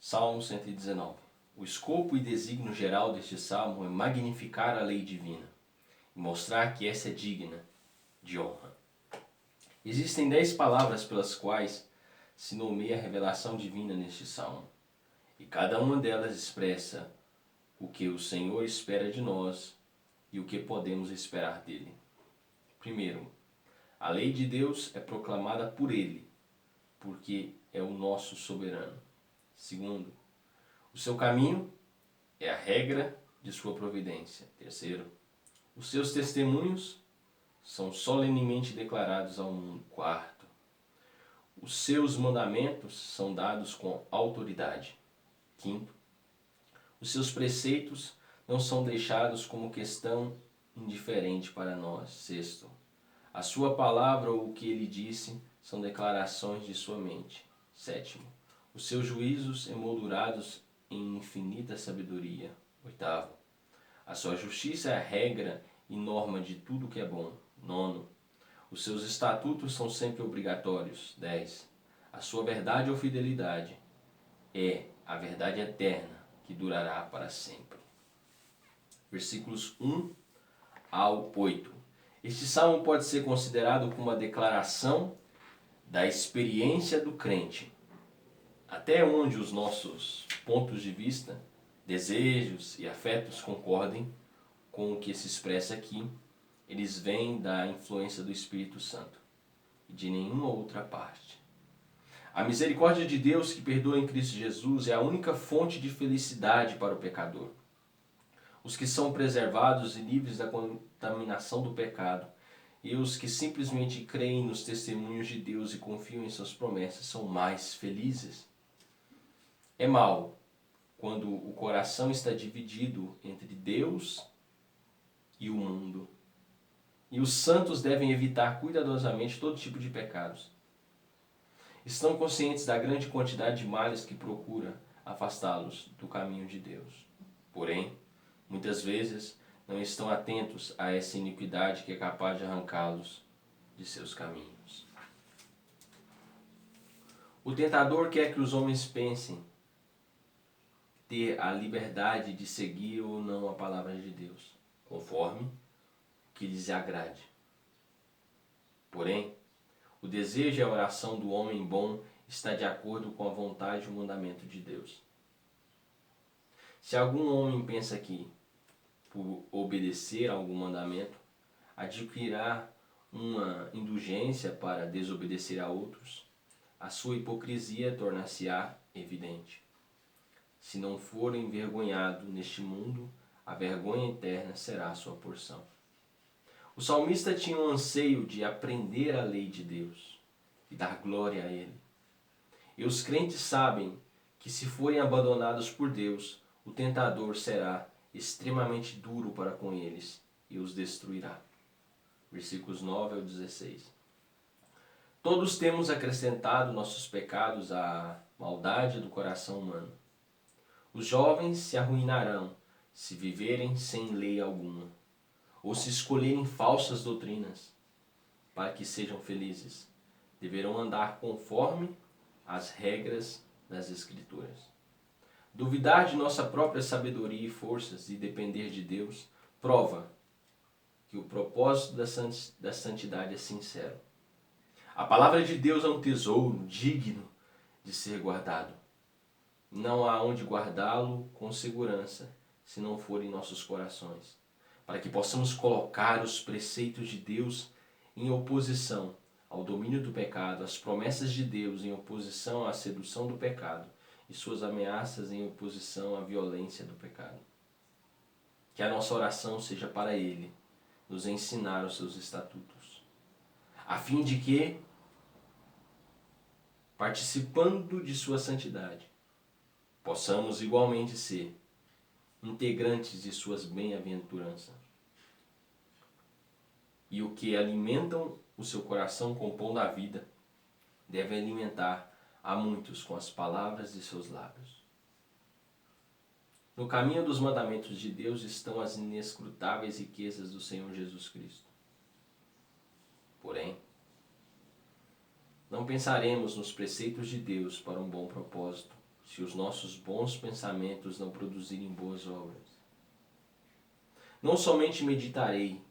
Salmo 119. O escopo e desígnio geral deste salmo é magnificar a lei divina e mostrar que essa é digna de honra. Existem 10 palavras pelas quais se nomeia a revelação divina neste salmo, e cada uma delas expressa o que o Senhor espera de nós e o que podemos esperar dele. Primeiro, a lei de Deus é proclamada por ele, porque é o nosso soberano. Segundo, o seu caminho é a regra de sua providência. Terceiro, os seus testemunhos são solenemente declarados ao mundo. Quarto, os seus mandamentos são dados com autoridade. Quinto, os seus preceitos não são deixados como questão indiferente para nós. Sexto, a sua palavra ou o que ele disse são declarações de sua mente. Sétimo, os seus juízos emoldurados em infinita sabedoria. Oitavo, a sua justiça é a regra e norma de tudo que é bom. Nono, os seus estatutos são sempre obrigatórios. 10. A sua verdade ou fidelidade é a verdade eterna que durará para sempre. Versículos 1 ao 8. Este salmo pode ser considerado como uma declaração da experiência do crente. Até onde os nossos pontos de vista, desejos e afetos concordem com o que se expressa aqui, eles vêm da influência do Espírito Santo e de nenhuma outra parte. A misericórdia de Deus que perdoa em Cristo Jesus é a única fonte de felicidade para o pecador. Os que são preservados e livres da contaminação do pecado e os que simplesmente creem nos testemunhos de Deus e confiam em suas promessas são mais felizes. É mal quando o coração está dividido entre Deus e o mundo. E os santos devem evitar cuidadosamente todo tipo de pecados. Estão conscientes da grande quantidade de males que procura afastá-los do caminho de Deus. Porém, muitas vezes não estão atentos a essa iniquidade que é capaz de arrancá-los de seus caminhos. O tentador quer que os homens pensem ter a liberdade de seguir ou não a palavra de Deus, conforme o que lhes agrade. Porém, o desejo e a oração do homem bom está de acordo com a vontade e o mandamento de Deus. Se algum homem pensa que, por obedecer a algum mandamento, adquirirá uma indulgência para desobedecer a outros, a sua hipocrisia tornar-se-á evidente. Se não for envergonhado neste mundo, a vergonha eterna será a sua porção. O salmista tinha um anseio de aprender a lei de Deus e dar glória a Ele. E os crentes sabem que se forem abandonados por Deus, o tentador será extremamente duro para com eles e os destruirá. Versículos 9 ao 16. Todos temos acrescentado nossos pecados à maldade do coração humano. Os jovens se arruinarão se viverem sem lei alguma, ou se escolherem falsas doutrinas. Para que sejam felizes, deverão andar conforme as regras das Escrituras. Duvidar de nossa própria sabedoria e forças e depender de Deus prova que o propósito da santidade é sincero. A palavra de Deus é um tesouro digno de ser guardado. Não há onde guardá-lo com segurança, se não for em nossos corações, para que possamos colocar os preceitos de Deus em oposição ao domínio do pecado, as promessas de Deus em oposição à sedução do pecado e suas ameaças em oposição à violência do pecado. Que a nossa oração seja para Ele nos ensinar os seus estatutos, a fim de que, participando de sua santidade, possamos igualmente ser integrantes de suas bem-aventuranças. E o que alimentam o seu coração com o pão da vida deve alimentar a muitos com as palavras de seus lábios. No caminho dos mandamentos de Deus estão as inescrutáveis riquezas do Senhor Jesus Cristo. Porém, não pensaremos nos preceitos de Deus para um bom propósito se os nossos bons pensamentos não produzirem boas obras. Não somente meditarei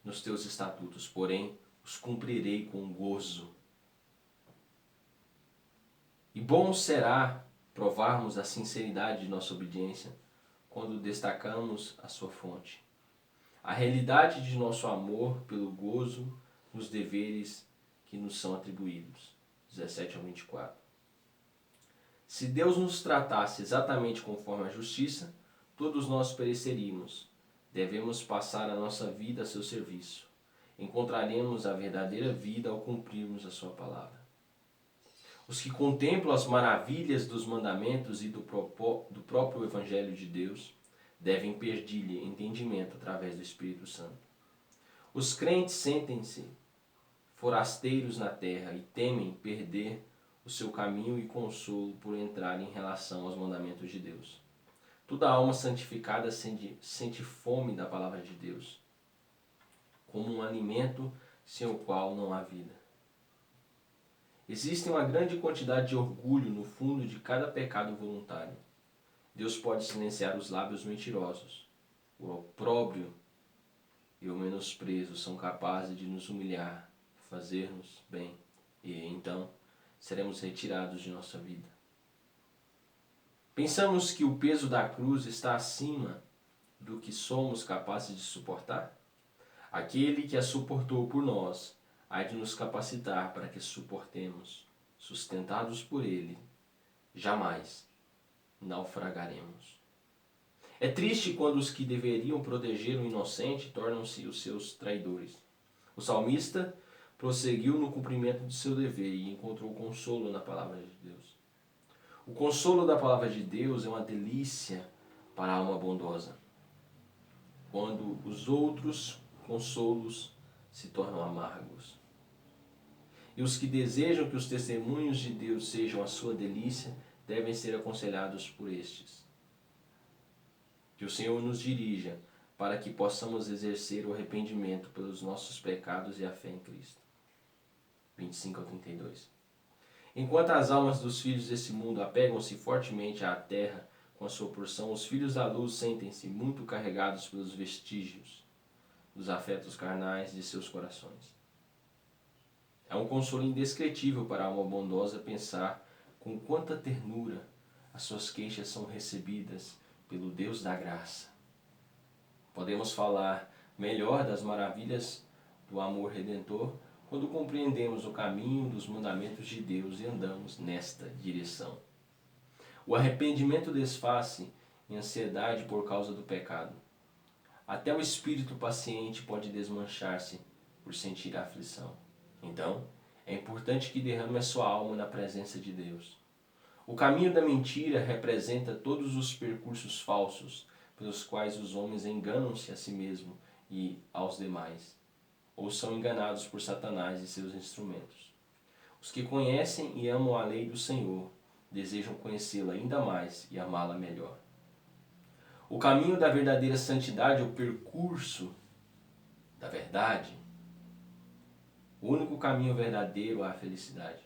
nos teus estatutos, porém os cumprirei com gozo. E bom será provarmos a sinceridade de nossa obediência quando destacamos a sua fonte, a realidade de nosso amor pelo gozo nos deveres que nos são atribuídos. 17 ao 24. Se Deus nos tratasse exatamente conforme a justiça, todos nós pereceríamos. Devemos passar a nossa vida a seu serviço. Encontraremos a verdadeira vida ao cumprirmos a sua palavra. Os que contemplam as maravilhas dos mandamentos e do próprio Evangelho de Deus devem pedir-lhe entendimento através do Espírito Santo. Os crentes sentem-se forasteiros na terra e temem perder o seu caminho e consolo por entrar em relação aos mandamentos de Deus. Toda alma santificada sente fome da palavra de Deus, como um alimento sem o qual não há vida. Existe uma grande quantidade de orgulho no fundo de cada pecado voluntário. Deus pode silenciar os lábios mentirosos. O opróbrio e o menosprezo são capazes de nos humilhar, fazer-nos bem, e então seremos retirados de nossa vida. Pensamos que o peso da cruz está acima do que somos capazes de suportar? Aquele que a suportou por nós há de nos capacitar para que suportemos, sustentados por ele, jamais naufragaremos. É triste quando os que deveriam proteger o inocente tornam-se os seus traidores. O salmista prosseguiu no cumprimento de seu dever e encontrou consolo na palavra de Deus. O consolo da palavra de Deus é uma delícia para a alma bondosa, quando os outros consolos se tornam amargos. E os que desejam que os testemunhos de Deus sejam a sua delícia devem ser aconselhados por estes. Que o Senhor nos dirija para que possamos exercer o arrependimento pelos nossos pecados e a fé em Cristo. 25 ao 32. Enquanto as almas dos filhos desse mundo apegam-se fortemente à terra com a sua porção, os filhos da luz sentem-se muito carregados pelos vestígios dos afetos carnais de seus corações. É um consolo indescritível para a alma bondosa pensar com quanta ternura as suas queixas são recebidas pelo Deus da graça. Podemos falar melhor das maravilhas do amor redentor quando compreendemos o caminho dos mandamentos de Deus e andamos nesta direção. O arrependimento desfaz-se em ansiedade por causa do pecado. Até o espírito paciente pode desmanchar-se por sentir a aflição. Então, é importante que derrame a sua alma na presença de Deus. O caminho da mentira representa todos os percursos falsos pelos quais os homens enganam-se a si mesmos e aos demais, ou são enganados por Satanás e seus instrumentos. Os que conhecem e amam a lei do Senhor desejam conhecê-la ainda mais e amá-la melhor. O caminho da verdadeira santidade é o percurso da verdade. O único caminho verdadeiro à felicidade.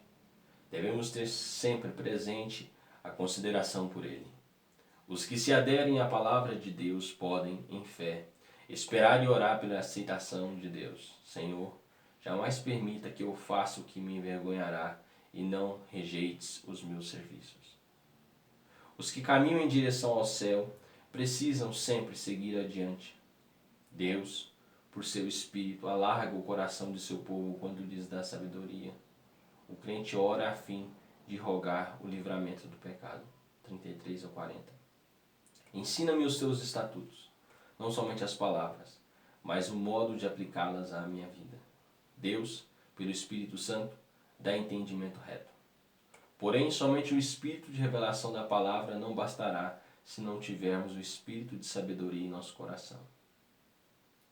Devemos ter sempre presente a consideração por ele. Os que se aderem à palavra de Deus podem, em fé, esperar e orar pela aceitação de Deus. Senhor, jamais permita que eu faça o que me envergonhará e não rejeites os meus serviços. Os que caminham em direção ao céu precisam sempre seguir adiante. Deus, por seu Espírito, alarga o coração de seu povo quando lhes dá sabedoria. O crente ora a fim de rogar o livramento do pecado. 33 ao 40. Ensina-me os teus estatutos, não somente as palavras, mas o modo de aplicá-las à minha vida. Deus, pelo Espírito Santo, dá entendimento reto. Porém, somente o Espírito de revelação da palavra não bastará se não tivermos o Espírito de sabedoria em nosso coração.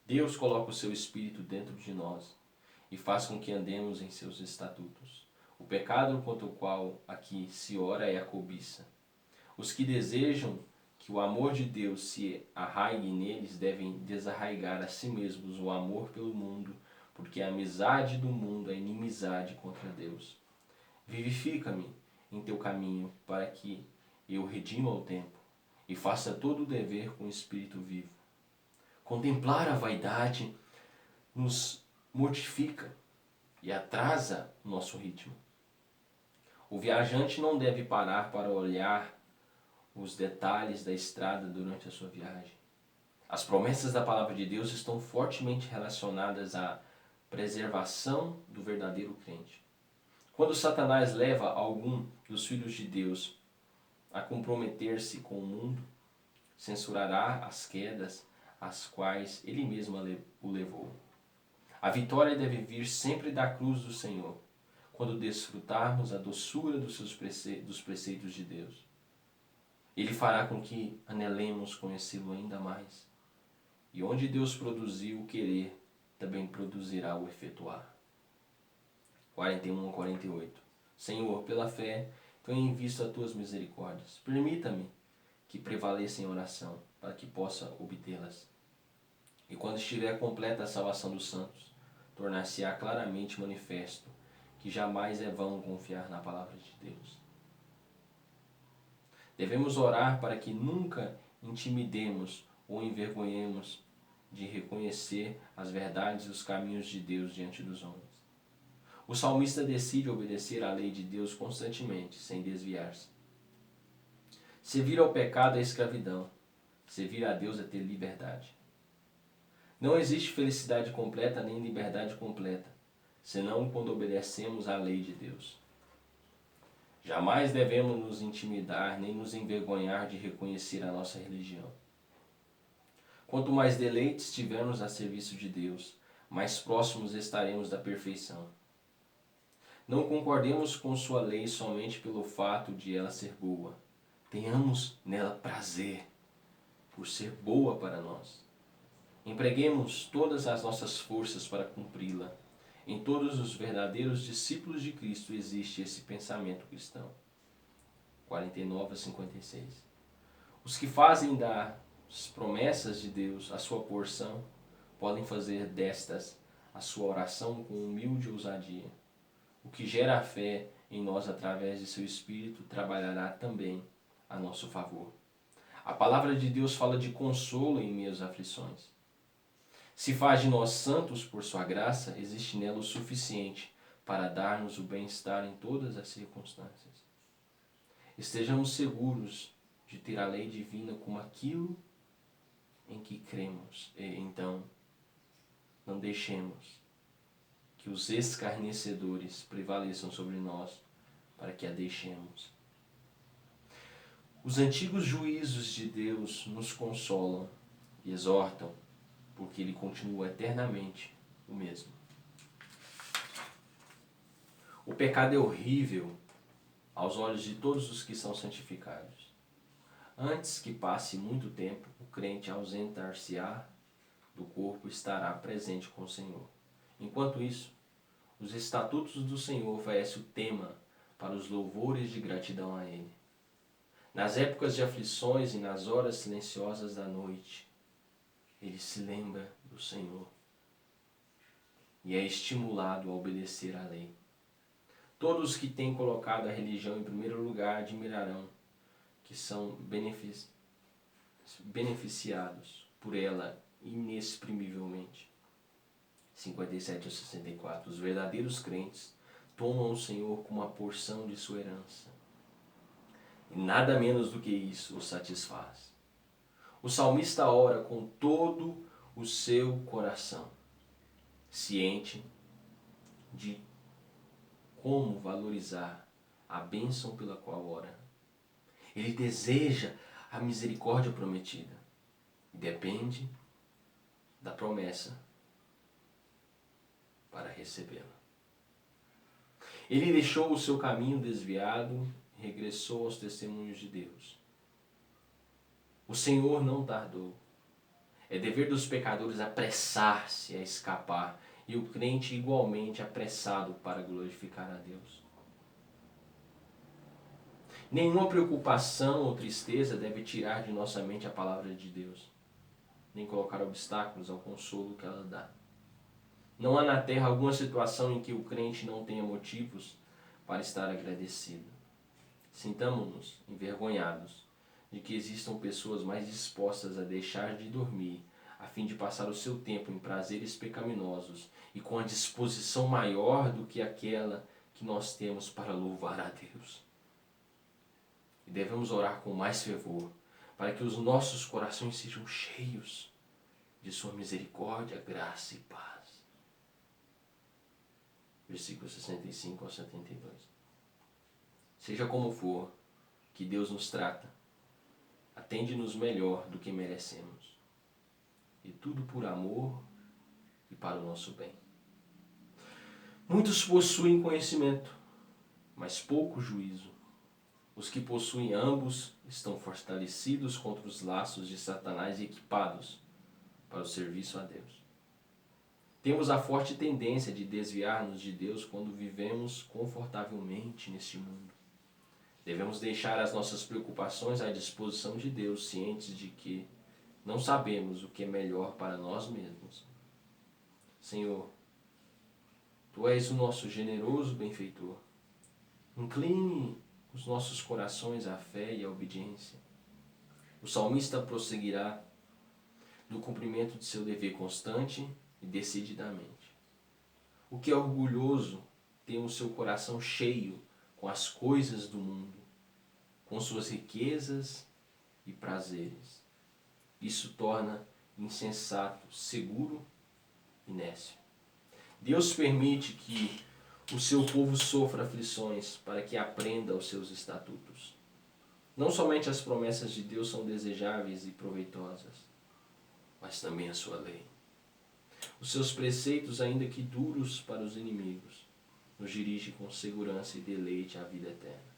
Deus coloca o seu Espírito dentro de nós e faz com que andemos em seus estatutos. O pecado contra o qual aqui se ora é a cobiça. Os que desejam que o amor de Deus se arraigue neles devem desarraigar a si mesmos o amor pelo mundo, porque a amizade do mundo é inimizade contra Deus. Vivifica-me em teu caminho, para que eu redima o tempo e faça todo o dever com o espírito vivo. Contemplar a vaidade nos mortifica e atrasa o nosso ritmo. O viajante não deve parar para olhar os detalhes da estrada durante a sua viagem. As promessas da palavra de Deus estão fortemente relacionadas à preservação do verdadeiro crente. Quando Satanás leva algum dos filhos de Deus a comprometer-se com o mundo, censurará as quedas às quais ele mesmo o levou. A vitória deve vir sempre da cruz do Senhor, quando desfrutarmos a doçura dos preceitos de Deus. Ele fará com que anelemos conhecê-lo ainda mais. E onde Deus produziu o querer, também produzirá o efetuar. 41 a 48. Senhor, pela fé, tenho em vista as tuas misericórdias. Permita-me que prevaleça em oração, para que possa obtê-las. E quando estiver completa a salvação dos santos, tornar-se-á claramente manifesto que jamais é vão confiar na palavra de Deus. Devemos orar para que nunca intimidemos ou envergonhemos de reconhecer as verdades e os caminhos de Deus diante dos homens. O salmista decide obedecer à lei de Deus constantemente, sem desviar-se. Servir ao pecado é escravidão. Servir a Deus é ter liberdade. Não existe felicidade completa nem liberdade completa, senão quando obedecemos à lei de Deus. Jamais devemos nos intimidar nem nos envergonhar de reconhecer a nossa religião. Quanto mais deleites tivermos a serviço de Deus, mais próximos estaremos da perfeição. Não concordemos com sua lei somente pelo fato de ela ser boa. Tenhamos nela prazer, por ser boa para nós. Empreguemos todas as nossas forças para cumpri-la. Em todos os verdadeiros discípulos de Cristo existe esse pensamento cristão. 49 a 56. Os que fazem das promessas de Deus a sua porção podem fazer destas a sua oração com humilde ousadia. O que gera a fé em nós através de seu Espírito trabalhará também a nosso favor. A palavra de Deus fala de consolo em meio às aflições. Se faz de nós santos por sua graça, existe nela o suficiente para dar-nos o bem-estar em todas as circunstâncias. Estejamos seguros de ter a lei divina como aquilo em que cremos. E, então, não deixemos que os escarnecedores prevaleçam sobre nós para que a deixemos. Os antigos juízos de Deus nos consolam e exortam, porque Ele continua eternamente o mesmo. O pecado é horrível aos olhos de todos os que são santificados. Antes que passe muito tempo, o crente ausentar-se-á do corpo estará presente com o Senhor. Enquanto isso, os estatutos do Senhor oferecem o tema para os louvores de gratidão a Ele. Nas épocas de aflições e nas horas silenciosas da noite, ele se lembra do Senhor e é estimulado a obedecer à lei. Todos que têm colocado a religião em primeiro lugar admirarão que são beneficiados por ela inexprimivelmente. 57 a 64. Os verdadeiros crentes tomam o Senhor como a porção de sua herança, e nada menos do que isso o satisfaz. O salmista ora com todo o seu coração, ciente de como valorizar a bênção pela qual ora. Ele deseja a misericórdia prometida e depende da promessa para recebê-la. Ele deixou o seu caminho desviado e regressou aos testemunhos de Deus. O Senhor não tardou. É dever dos pecadores apressar-se a escapar e o crente igualmente apressado para glorificar a Deus. Nenhuma preocupação ou tristeza deve tirar de nossa mente a palavra de Deus, nem colocar obstáculos ao consolo que ela dá. Não há na terra alguma situação em que o crente não tenha motivos para estar agradecido. Sintamo-nos envergonhados de que existam pessoas mais dispostas a deixar de dormir a fim de passar o seu tempo em prazeres pecaminosos e com a disposição maior do que aquela que nós temos para louvar a Deus. E devemos orar com mais fervor para que os nossos corações sejam cheios de sua misericórdia, graça e paz. Versículos 65 ao 72. Seja como for que Deus nos trata, atende-nos melhor do que merecemos. E tudo por amor e para o nosso bem. Muitos possuem conhecimento, mas pouco juízo. Os que possuem ambos estão fortalecidos contra os laços de Satanás e equipados para o serviço a Deus. Temos a forte tendência de desviar-nos de Deus quando vivemos confortavelmente neste mundo. Devemos deixar as nossas preocupações à disposição de Deus, cientes de que não sabemos o que é melhor para nós mesmos. Senhor, Tu és o nosso generoso benfeitor. Incline os nossos corações à fé e à obediência. O salmista prosseguirá no cumprimento de seu dever constante e decididamente. O que é orgulhoso tem o seu coração cheio com as coisas do mundo, com suas riquezas e prazeres. Isso torna insensato, seguro e nécio. Deus permite que o seu povo sofra aflições para que aprenda os seus estatutos. Não somente as promessas de Deus são desejáveis e proveitosas, mas também a sua lei. Os seus preceitos, ainda que duros para os inimigos, nos dirige com segurança e deleite à vida eterna.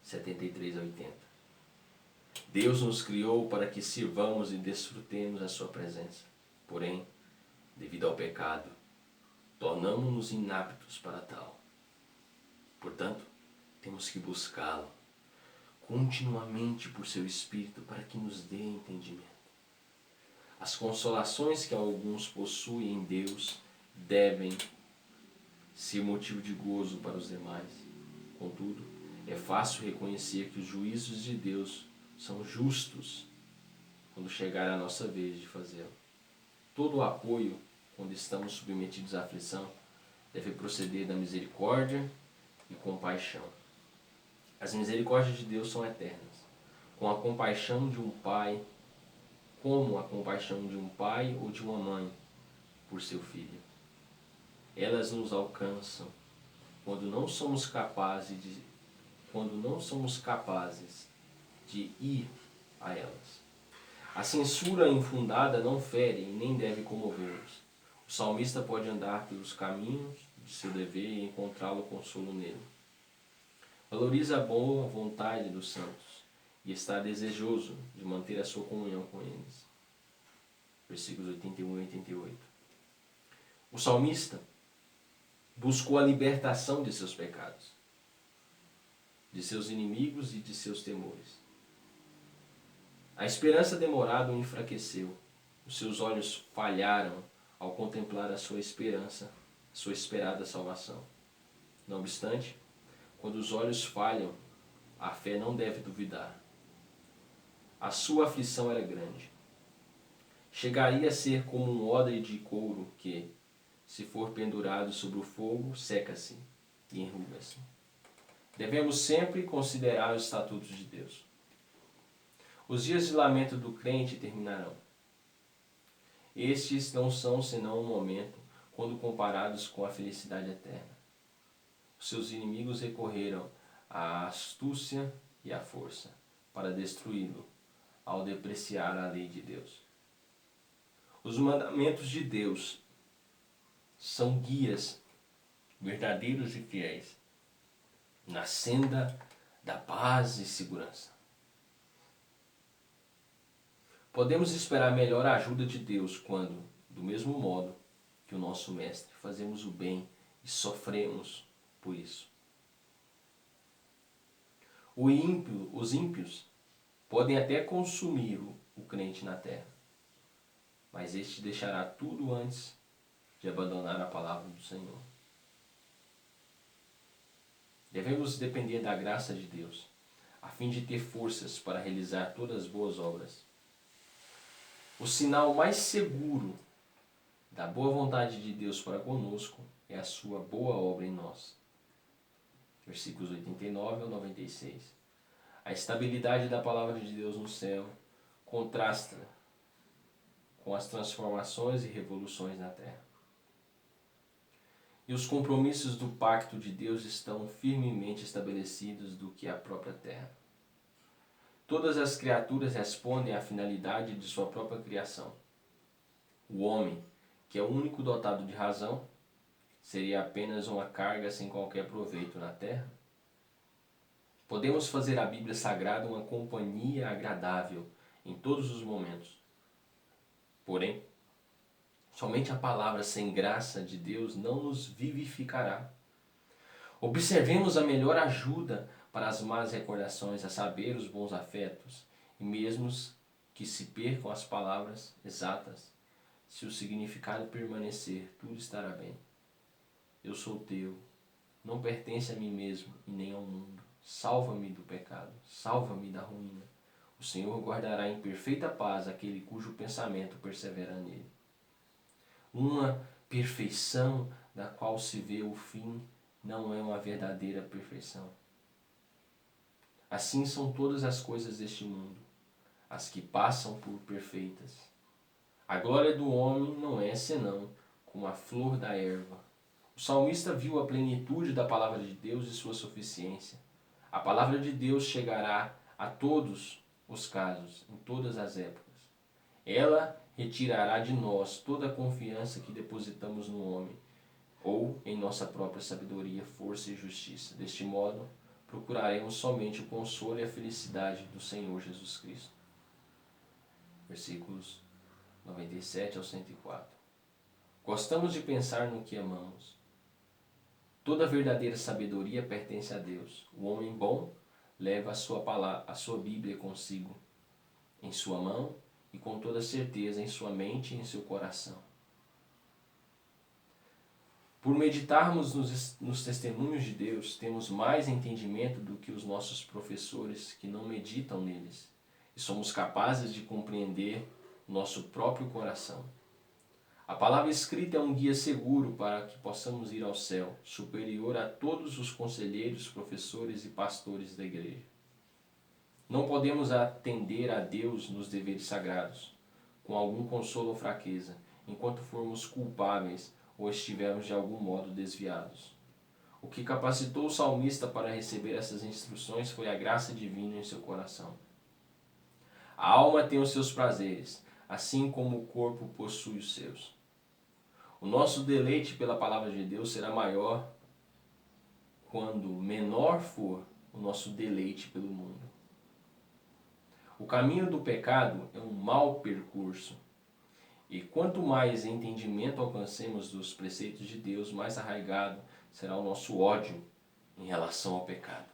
73 a 80. Deus nos criou para que sirvamos e desfrutemos a sua presença. Porém, devido ao pecado, tornamo-nos inaptos para tal. Portanto, temos que buscá-lo continuamente por seu Espírito para que nos dê entendimento. As consolações que alguns possuem em Deus devem ser motivo de gozo para os demais. Contudo, é fácil reconhecer que os juízos de Deus são justos quando chegar a nossa vez de fazê-lo. Todo o apoio, quando estamos submetidos à aflição, deve proceder da misericórdia e compaixão. As misericórdias de Deus são eternas, com a compaixão de um pai, como a compaixão de um pai ou de uma mãe por seu filho. Elas nos alcançam quando não somos capazes de ir a elas. A censura infundada não fere e nem deve comover-nos. O salmista pode andar pelos caminhos de seu dever e encontrá-lo consolo nele. Valoriza a boa vontade dos santos e está desejoso de manter a sua comunhão com eles. Versículos 81 e 88. O salmista buscou a libertação de seus pecados, de seus inimigos e de seus temores. A esperança demorada o enfraqueceu. Os seus olhos falharam ao contemplar a sua esperança, a sua esperada salvação. Não obstante, quando os olhos falham, a fé não deve duvidar. A sua aflição era grande. Chegaria a ser como um odre de couro que, se for pendurado sobre o fogo, seca-se e enruga-se. Devemos sempre considerar os estatutos de Deus. Os dias de lamento do crente terminarão. Estes não são senão um momento quando comparados com a felicidade eterna. Os seus inimigos recorreram à astúcia e à força para destruí-lo, ao depreciar a lei de Deus. Os mandamentos de Deus são guias verdadeiros e fiéis na senda da paz e segurança. Podemos esperar melhor a ajuda de Deus quando, do mesmo modo que o nosso Mestre, fazemos o bem e sofremos por isso. Os ímpios podem até consumir o crente na terra, mas este deixará tudo antes de abandonar a palavra do Senhor. Devemos depender da graça de Deus, a fim de ter forças para realizar todas as boas obras. O sinal mais seguro da boa vontade de Deus para conosco é a sua boa obra em nós. Versículos 89 ao 96. A estabilidade da palavra de Deus no céu contrasta com as transformações e revoluções na terra. E os compromissos do pacto de Deus estão firmemente estabelecidos do que a própria terra. Todas as criaturas respondem à finalidade de sua própria criação. O homem, que é o único dotado de razão, seria apenas uma carga sem qualquer proveito na terra? Podemos fazer a Bíblia Sagrada uma companhia agradável em todos os momentos. Porém, somente a palavra sem graça de Deus não nos vivificará. Observemos a melhor ajuda para as más recordações, a saber, os bons afetos, e mesmo que se percam as palavras exatas, se o significado permanecer, tudo estará bem. Eu sou teu, não pertence a mim mesmo e nem ao mundo. Salva-me do pecado, salva-me da ruína. O Senhor guardará em perfeita paz aquele cujo pensamento persevera nele. Uma perfeição da qual se vê o fim não é uma verdadeira perfeição. Assim são todas as coisas deste mundo, as que passam por perfeitas. A glória do homem não é senão como a flor da erva. O salmista viu a plenitude da palavra de Deus e sua suficiência. A palavra de Deus chegará a todos os casos, em todas as épocas. Ela retirará de nós toda a confiança que depositamos no homem, ou em nossa própria sabedoria, força e justiça. Deste modo, procuraremos somente o consolo e a felicidade do Senhor Jesus Cristo. Versículos 97 ao 104. Gostamos de pensar no que amamos. Toda verdadeira sabedoria pertence a Deus. O homem bom leva a sua Bíblia consigo, em sua mão e com toda certeza em sua mente e em seu coração. Por meditarmos nos testemunhos de Deus, temos mais entendimento do que os nossos professores que não meditam neles, e somos capazes de compreender nosso próprio coração. A palavra escrita é um guia seguro para que possamos ir ao céu, superior a todos os conselheiros, professores e pastores da igreja. Não podemos atender a Deus nos deveres sagrados, com algum consolo ou fraqueza, enquanto formos culpáveis ou estivermos de algum modo desviados. O que capacitou o salmista para receber essas instruções foi a graça divina em seu coração. A alma tem os seus prazeres, assim como o corpo possui os seus. O nosso deleite pela palavra de Deus será maior quando menor for o nosso deleite pelo mundo. O caminho do pecado é um mau percurso, e quanto mais entendimento alcancemos dos preceitos de Deus, mais arraigado será o nosso ódio em relação ao pecado.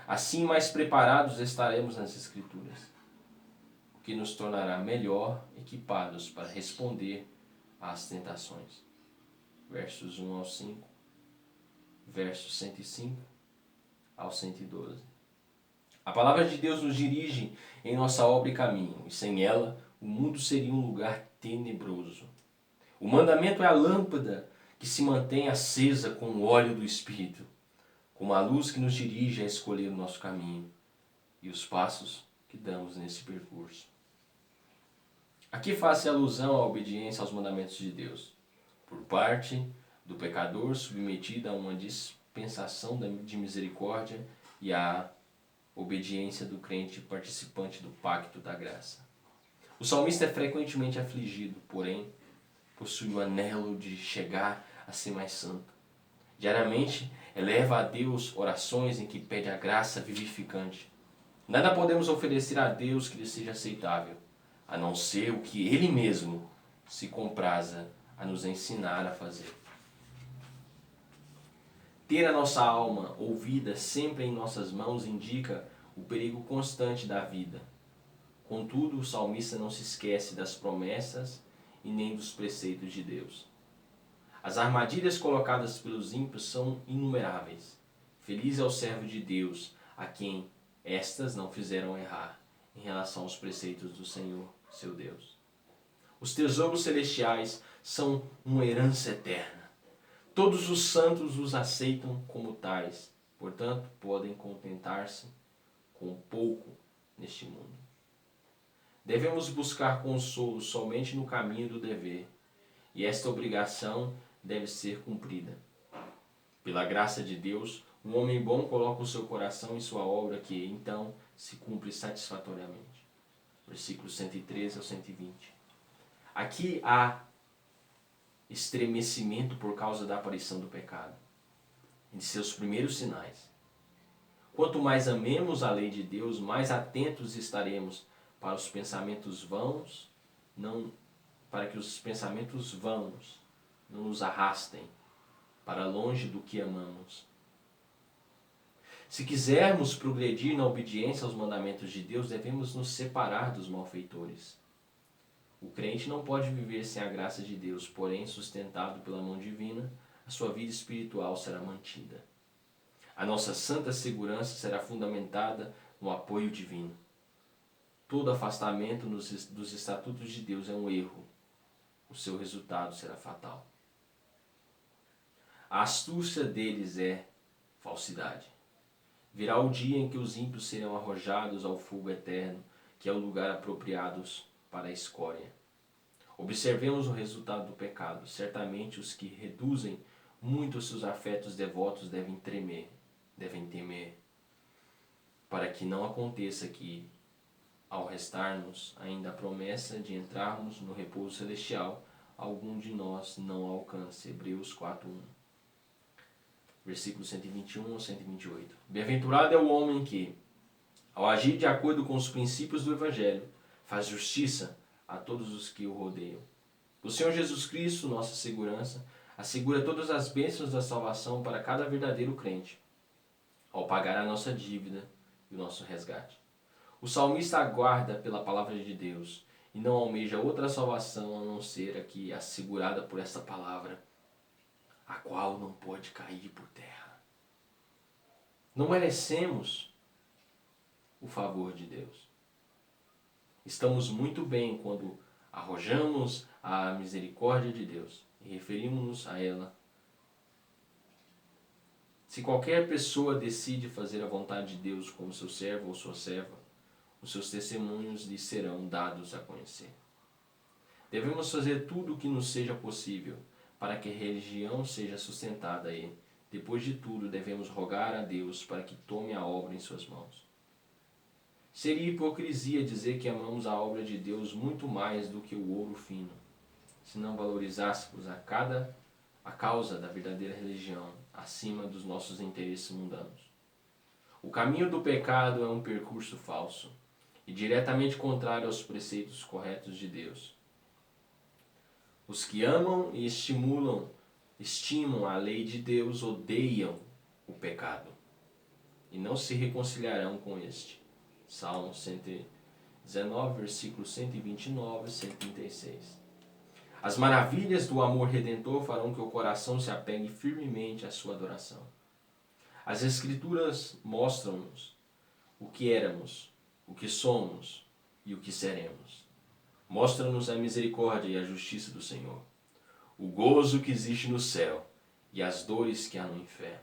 Assim, mais preparados estaremos nas Escrituras, o que nos tornará melhor equipados para responder às tentações. Versos 1 ao 5, versos 105 ao 112. A palavra de Deus nos dirige em nossa obra e caminho, e sem ela o mundo seria um lugar tenebroso. O mandamento é a lâmpada que se mantém acesa com o óleo do Espírito, como a luz que nos dirige a escolher o nosso caminho e os passos que damos nesse percurso. Aqui faz-se alusão à obediência aos mandamentos de Deus, por parte do pecador submetido a uma dispensação de misericórdia e à obediência do crente participante do pacto da graça. O salmista é frequentemente afligido, porém possui o anelo de chegar a ser mais santo. Diariamente eleva a Deus orações em que pede a graça vivificante. Nada podemos oferecer a Deus que lhe seja aceitável, a não ser o que Ele mesmo se compraza a nos ensinar a fazer. Ter a nossa alma ouvida sempre em nossas mãos indica o perigo constante da vida. Contudo, o salmista não se esquece das promessas e nem dos preceitos de Deus. As armadilhas colocadas pelos ímpios são inumeráveis. Feliz é o servo de Deus, a quem estas não fizeram errar em relação aos preceitos do Senhor, seu Deus. Os tesouros celestiais são uma herança eterna. Todos os santos os aceitam como tais, portanto, podem contentar-se com pouco neste mundo. Devemos buscar consolo somente no caminho do dever, e esta obrigação deve ser cumprida. Pela graça de Deus, um homem bom coloca o seu coração em sua obra, que então se cumpre satisfatoriamente. Versículos 113 ao 120. Aqui há estremecimento por causa da aparição do pecado e de seus primeiros sinais. Quanto mais amemos a lei de Deus, mais atentos estaremos para os pensamentos vãos, para que os pensamentos vãos não nos arrastem para longe do que amamos. Se quisermos progredir na obediência aos mandamentos de Deus, devemos nos separar dos malfeitores. O crente não pode viver sem a graça de Deus, porém, sustentado pela mão divina, a sua vida espiritual será mantida. A nossa santa segurança será fundamentada no apoio divino. Todo afastamento dos estatutos de Deus é um erro. O seu resultado será fatal. A astúcia deles é falsidade. Virá o dia em que os ímpios serão arrojados ao fogo eterno, que é o lugar apropriado para a escória. Observemos o resultado do pecado. Certamente os que reduzem muito os seus afetos devotos devem temer, para que não aconteça que, ao restar-nos ainda a promessa de entrarmos no repouso celestial, algum de nós não alcance. Hebreus 4:1. Versículos 121 ao 128. Bem-aventurado é o homem que, ao agir de acordo com os princípios do Evangelho, faz justiça a todos os que o rodeiam. O Senhor Jesus Cristo, nossa segurança, assegura todas as bênçãos da salvação para cada verdadeiro crente, ao pagar a nossa dívida e o nosso resgate. O salmista aguarda pela palavra de Deus e não almeja outra salvação a não ser a que é assegurada por esta palavra, a qual não pode cair por terra. Não merecemos o favor de Deus. Estamos muito bem quando arrojamos a misericórdia de Deus e referimos-nos a ela. Se qualquer pessoa decide fazer a vontade de Deus como seu servo ou sua serva, os seus testemunhos lhe serão dados a conhecer. Devemos fazer tudo o que nos seja possível para que a religião seja sustentada e, depois de tudo, devemos rogar a Deus para que tome a obra em suas mãos. Seria hipocrisia dizer que amamos a obra de Deus muito mais do que o ouro fino, se não valorizássemos a causa da verdadeira religião acima dos nossos interesses mundanos. O caminho do pecado é um percurso falso e diretamente contrário aos preceitos corretos de Deus. Os que amam e estimam a lei de Deus odeiam o pecado e não se reconciliarão com este. Salmo 119, versículos 129 e 136. As maravilhas do amor redentor farão que o coração se apegue firmemente à sua adoração. As Escrituras mostram-nos o que éramos, o que somos e o que seremos. Mostra-nos a misericórdia e a justiça do Senhor, o gozo que existe no céu e as dores que há no inferno.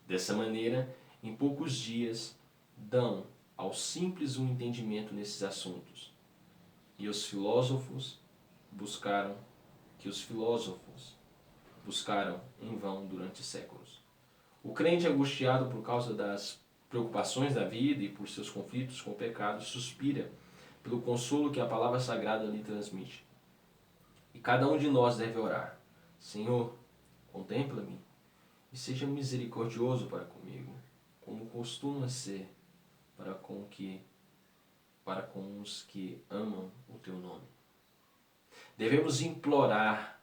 Dessa maneira, em poucos dias, dão ao simples um entendimento nesses assuntos, e os filósofos buscaram em vão durante séculos. O crente angustiado por causa das preocupações da vida e por seus conflitos com o pecado suspira pelo consolo que a palavra sagrada lhe transmite. E cada um de nós deve orar: Senhor, contempla-me e seja misericordioso para comigo, como costuma ser para com os que amam o teu nome. Devemos implorar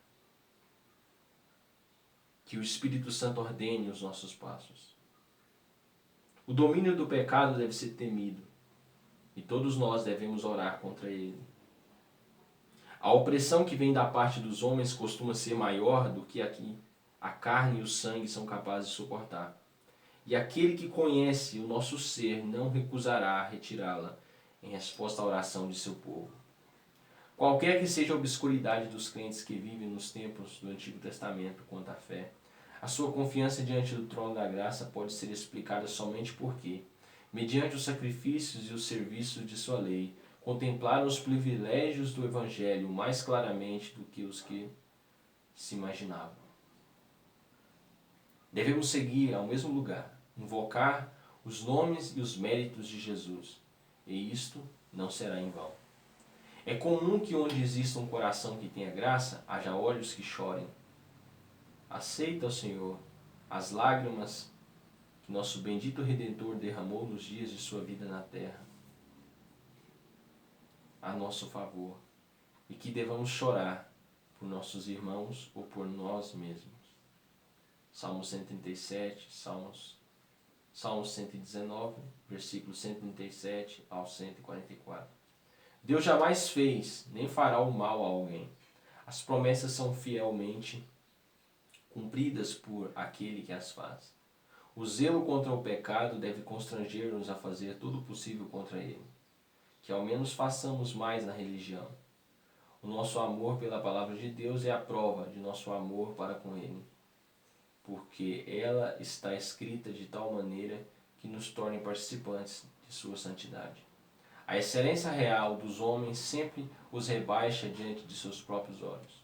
que o Espírito Santo ordene os nossos passos. O domínio do pecado deve ser temido e todos nós devemos orar contra ele. A opressão que vem da parte dos homens costuma ser maior do que a carne e o sangue são capazes de suportar. E aquele que conhece o nosso ser não recusará retirá-la em resposta à oração de seu povo. Qualquer que seja a obscuridade dos crentes que vivem nos tempos do Antigo Testamento quanto à fé, a sua confiança diante do trono da graça pode ser explicada somente porque, mediante os sacrifícios e os serviços de sua lei, contemplaram os privilégios do Evangelho mais claramente do que os que se imaginavam. Devemos seguir ao mesmo lugar, invocar os nomes e os méritos de Jesus, e isto não será em vão. É comum que onde exista um coração que tenha graça, haja olhos que chorem. Aceita, ó Senhor, as lágrimas que nosso bendito Redentor derramou nos dias de sua vida na terra, a nosso favor, e que devamos chorar por nossos irmãos ou por nós mesmos. Salmo 137, Salmo 119, versículos 137 ao 144. Deus jamais fez, nem fará o mal a alguém. As promessas são fielmente cumpridas por aquele que as faz. O zelo contra o pecado deve constranger-nos a fazer tudo o possível contra ele. Que ao menos façamos mais na religião. O nosso amor pela palavra de Deus é a prova de nosso amor para com ele, porque ela está escrita de tal maneira que nos torne participantes de sua santidade. A excelência real dos homens sempre os rebaixa diante de seus próprios olhos.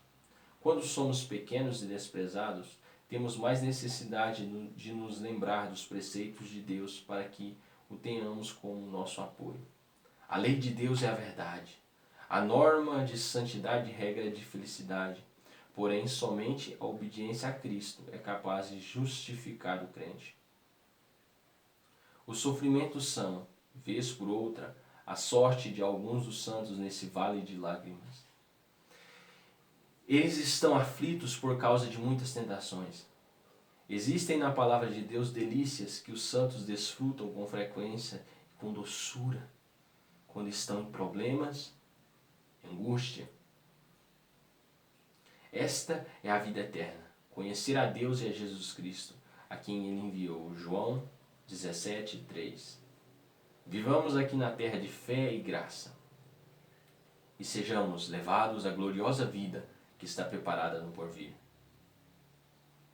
Quando somos pequenos e desprezados, temos mais necessidade de nos lembrar dos preceitos de Deus para que o tenhamos como nosso apoio. A lei de Deus é a verdade. A norma de santidade e regra de felicidade. Porém, somente a obediência a Cristo é capaz de justificar o crente. Os sofrimentos são, vez por outra, a sorte de alguns dos santos nesse vale de lágrimas. Eles estão aflitos por causa de muitas tentações. Existem na palavra de Deus delícias que os santos desfrutam com frequência e com doçura, quando estão em problemas, angústia. Esta é a vida eterna, conhecer a Deus e a Jesus Cristo, a quem Ele enviou. João 17:3. Vivamos aqui na terra de fé e graça, e sejamos levados à gloriosa vida que está preparada no porvir.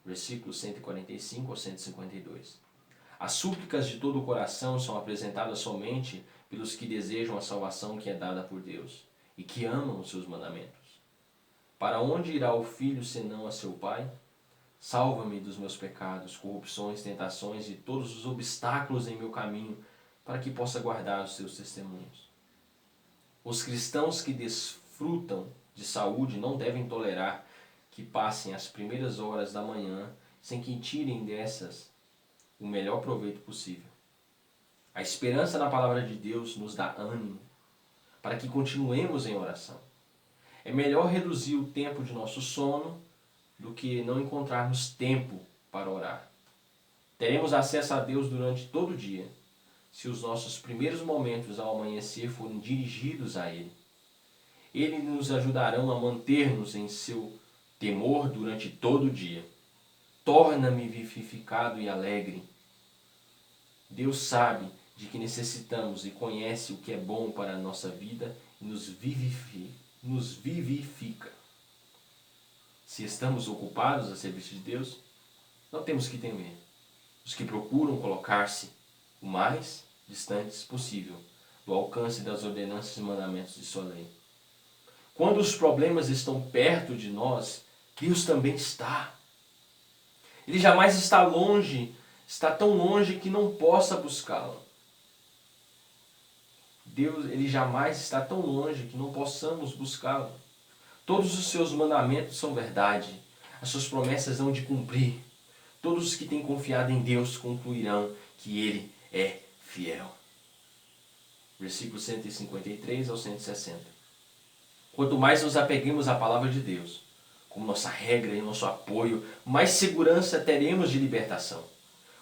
Versículos 145 ao 152. As súplicas de todo o coração são apresentadas somente pelos que desejam a salvação que é dada por Deus e que amam os seus mandamentos. Para onde irá o filho senão a seu pai? Salva-me dos meus pecados, corrupções, tentações e todos os obstáculos em meu caminho, para que possa guardar os seus testemunhos. Os cristãos que desfrutam de saúde não devem tolerar que passem as primeiras horas da manhã sem que tirem dessas o melhor proveito possível. A esperança na palavra de Deus nos dá ânimo para que continuemos em oração. É melhor reduzir o tempo de nosso sono do que não encontrarmos tempo para orar. Teremos acesso a Deus durante todo o dia, se os nossos primeiros momentos ao amanhecer forem dirigidos a Ele. Ele nos ajudarão a manter-nos em seu temor durante todo o dia. Torna-me vivificado e alegre. Deus sabe de que necessitamos e conhece o que é bom para a nossa vida e nos vivifica. Se estamos ocupados a serviço de Deus, não temos que temer. Os que procuram colocar-se o mais distantes possível do alcance das ordenanças e mandamentos de sua lei. Quando os problemas estão perto de nós, Deus também está. Ele jamais está longe, está tão longe que não possa buscá-lo. Deus, Ele jamais está tão longe que não possamos buscá-lo. Todos os seus mandamentos são verdade. As suas promessas hão de cumprir. Todos os que têm confiado em Deus concluirão que Ele é fiel. Versículos 153 ao 160. Quanto mais nos apeguemos à palavra de Deus, como nossa regra e nosso apoio, mais segurança teremos de libertação.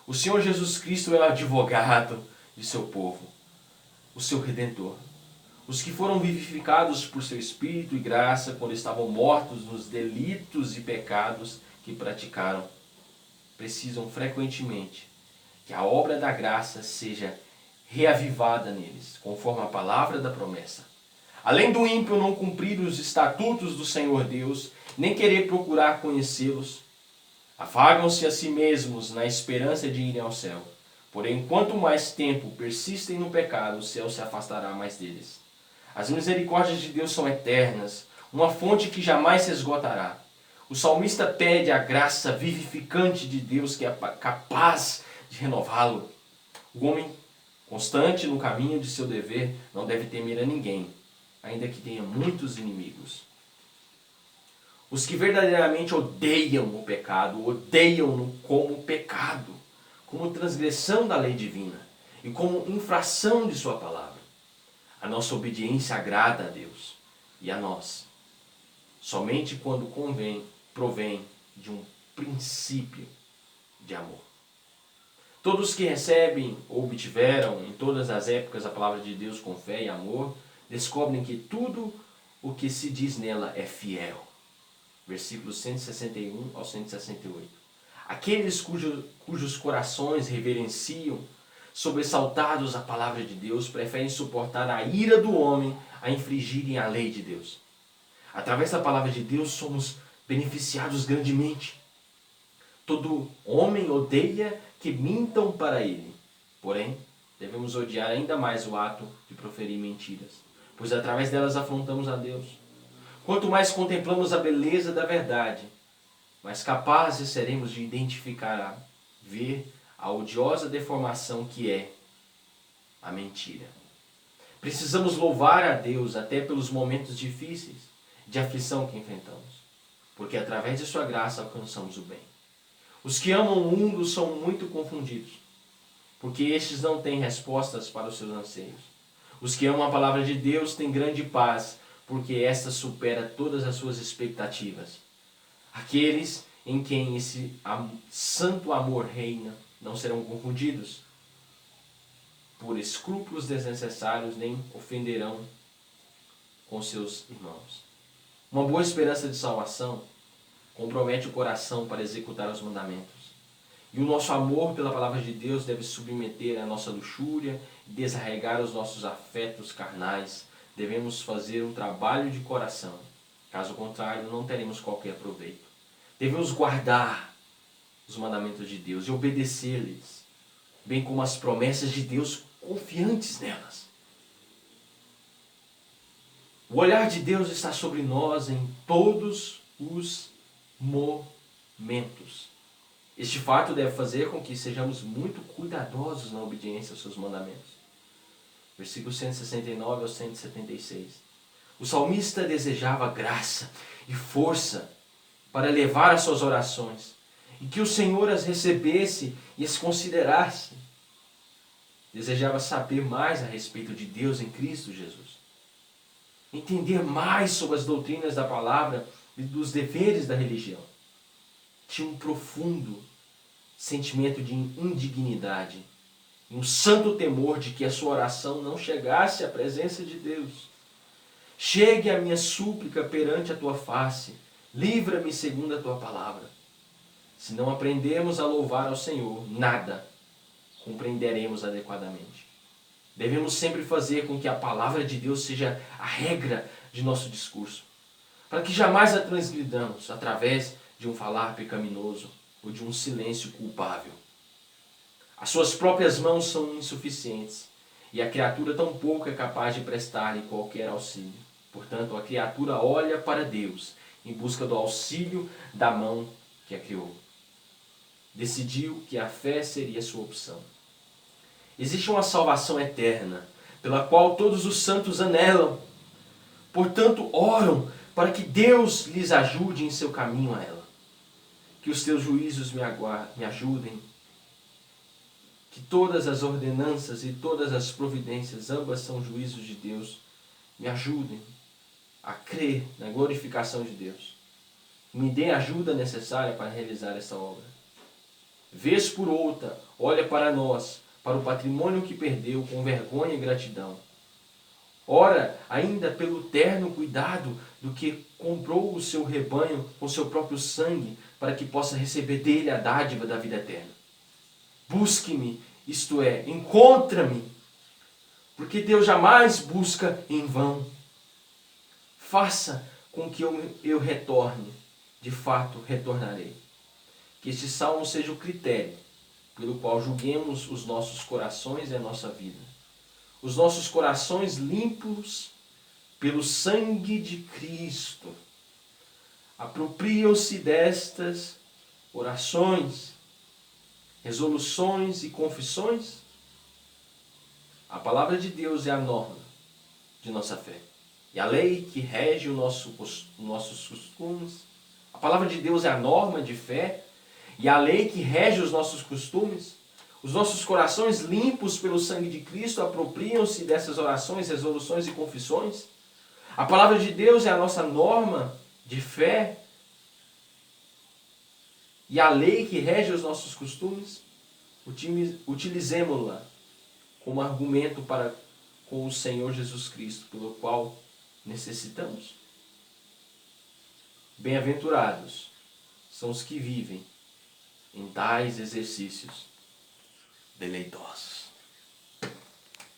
O Senhor Jesus Cristo é o advogado de seu povo, o seu Redentor. Os que foram vivificados por seu Espírito e graça quando estavam mortos nos delitos e pecados que praticaram, precisam frequentemente que a obra da graça seja reavivada neles, conforme a palavra da promessa. Além do ímpio não cumprir os estatutos do Senhor Deus, nem querer procurar conhecê-los, afagam-se a si mesmos na esperança de irem ao céu. Porém, quanto mais tempo persistem no pecado, o céu se afastará mais deles. As misericórdias de Deus são eternas, uma fonte que jamais se esgotará. O salmista pede a graça vivificante de Deus que é capaz de renová-lo. O homem constante no caminho de seu dever não deve temer a ninguém, ainda que tenha muitos inimigos. Os que verdadeiramente odeiam o pecado, odeiam-no como pecado, como transgressão da lei divina e como infração de sua palavra. A nossa obediência agrada a Deus e a nós, somente quando provém de um princípio de amor. Todos que recebem ou obtiveram em todas as épocas a palavra de Deus com fé e amor, descobrem que tudo o que se diz nela é fiel. Versículos 161 ao 168. Aqueles cujos corações reverenciam, sobressaltados a palavra de Deus, preferem suportar a ira do homem a infringirem a lei de Deus. Através da palavra de Deus somos beneficiados grandemente. Todo homem odeia que mintam para ele. Porém, devemos odiar ainda mais o ato de proferir mentiras, pois através delas afrontamos a Deus. Quanto mais contemplamos a beleza da verdade, mais capazes seremos de identificar, ver a odiosa deformação que é a mentira. Precisamos louvar a Deus até pelos momentos difíceis de aflição que enfrentamos, porque através de sua graça alcançamos o bem. Os que amam o mundo são muito confundidos, porque estes não têm respostas para os seus anseios. Os que amam a palavra de Deus têm grande paz, porque esta supera todas as suas expectativas. Aqueles em quem esse santo amor reina não serão confundidos por escrúpulos desnecessários, nem ofenderão com seus irmãos. Uma boa esperança de salvação compromete o coração para executar os mandamentos. E o nosso amor pela palavra de Deus deve submeter a nossa luxúria e desarregar os nossos afetos carnais. Devemos fazer um trabalho de coração. Caso contrário, não teremos qualquer proveito. Devemos guardar os mandamentos de Deus e obedecer-lhes, bem como as promessas de Deus, confiantes nelas. O olhar de Deus está sobre nós em todos os momentos. Este fato deve fazer com que sejamos muito cuidadosos na obediência aos seus mandamentos. Versículos 169 ao 176. O salmista desejava graça e força para levar as suas orações, e que o Senhor as recebesse e as considerasse. Desejava saber mais a respeito de Deus em Cristo Jesus. Entender mais sobre as doutrinas da palavra e dos deveres da religião. Tinha um profundo sentimento de indignidade e um santo temor de que a sua oração não chegasse à presença de Deus. Chegue a minha súplica perante a tua face, livra-me segundo a tua palavra. Se não aprendermos a louvar ao Senhor, nada compreenderemos adequadamente. Devemos sempre fazer com que a palavra de Deus seja a regra de nosso discurso, para que jamais a transgridamos através de um falar pecaminoso ou de um silêncio culpável. As suas próprias mãos são insuficientes e a criatura tampouco é capaz de prestar-lhe qualquer auxílio. Portanto, a criatura olha para Deus em busca do auxílio da mão que a criou. Decidiu que a fé seria sua opção. Existe uma salvação eterna, pela qual todos os santos anelam. Portanto, oram para que Deus lhes ajude em seu caminho a ela. Que os teus juízos me ajudem. Que todas as ordenanças e todas as providências, ambas são juízos de Deus, me ajudem a crer na glorificação de Deus. Me dê a ajuda necessária para realizar essa obra. Vez por outra, olha para nós, para o patrimônio que perdeu com vergonha e gratidão. Ora ainda pelo terno cuidado do que comprou o seu rebanho com seu próprio sangue, para que possa receber dele a dádiva da vida eterna. Busque-me, isto é, encontra-me, porque Deus jamais busca em vão. Faça com que eu retorne, de fato retornarei. Que este salmo seja o critério pelo qual julguemos os nossos corações e a nossa vida. Os nossos corações limpos pelo sangue de Cristo. Apropriam-se destas orações, resoluções e confissões. A palavra de Deus é a norma de nossa fé. E a lei que rege nossos costumes. A palavra de Deus é a norma de fé. E a lei que rege os nossos costumes. Os nossos corações limpos pelo sangue de Cristo apropriam-se dessas orações, resoluções e confissões. A palavra de Deus é a nossa norma de fé. E a lei que rege os nossos costumes, utilizemos-la como argumento para com o Senhor Jesus Cristo, pelo qual necessitamos. Bem-aventurados são os que vivem em tais exercícios deleitosos.